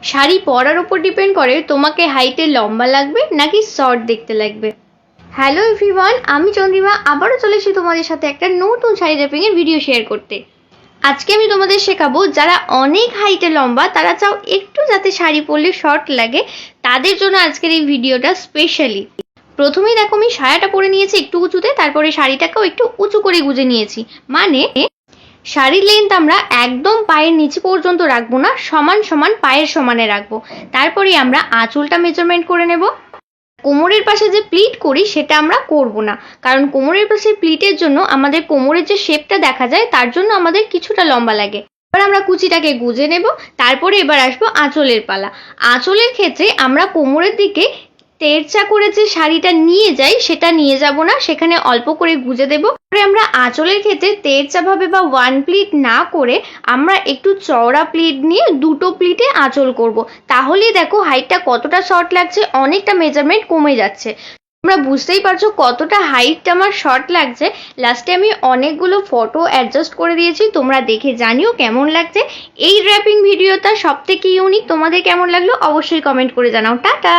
শাড়ি পরার উপর ডিপেন্ড করে তোমাকে হাইটে লম্বা লাগবে নাকি শর্ট দেখতে লাগবে। হ্যালো এভরিওয়ান, আমি চন্দ্রিমা আবারও চলে এসেছি তোমাদের সাথে একটা নতুন শাড়ি ড্রেপিং এর ভিডিও শেয়ার করতে। আজকে আমি তোমাদের শেখাবো যারা অনেক হাইটে লম্বা, তারা চাও একটু যাতে শাড়ি পরলে শর্ট লাগে, তাদের জন্য আজকের এই ভিডিওটা স্পেশালি। প্রথমেই দেখো আমি সায়াটা পরে নিয়েছি একটু উঁচুতে, তারপরে শাড়িটাকেও একটু উঁচু করে গুজে নিয়েছি। মানে শাড়ির লেন্থ আমরা একদম পায়ের নিচে পর্যন্ত রাখবো না, সমান সমান পায়ের সমানে রাখবো। তারপরে আমরা আঁচলটা মেজারমেন্ট করে নেব। কোমরের পাশে যে প্লিট করি সেটা আমরা করব না, কারণ কোমরের পাশে প্লিটের জন্য আমাদের কোমরের যে শেপটা দেখা যায় তার জন্য আমাদের কিছুটা লম্বা লাগে। এবার আমরা কুচিটাকে গুজে নেব। তারপরে এবার আসবো আঁচলের পালা। আঁচলের ক্ষেত্রে আমরা কোমরের দিকে তেরচা করে যে শাড়িটা নিয়ে যাই সেটা নিয়ে যাব না, সেখানে অল্প করে গুজে দেব। পরে আমরা আঁচলের ক্ষেত্রে তেরচা ভাবে বা ওয়ান প্লিট না করে আমরা একটু চওড়া প্লিট নিয়ে দুটো প্লিটে আঁচল করব। তাহলেই দেখো হাইটটা কতটা শর্ট লাগছে, অনেকটা মেজারমেন্ট কমে যাচ্ছে। তোমরা বুঝতেই পারছো কতটা হাইটটা আমার শর্ট লাগছে। লাস্টে আমি অনেকগুলো ফটো অ্যাডজাস্ট করে দিয়েছি, তোমরা দেখে জানিও কেমন লাগছে। এই ড্রেপিং ভিডিওটা সব থেকে ইউনিক, তোমাদের কেমন লাগলো অবশ্যই কমেন্ট করে জানাও। টাটা।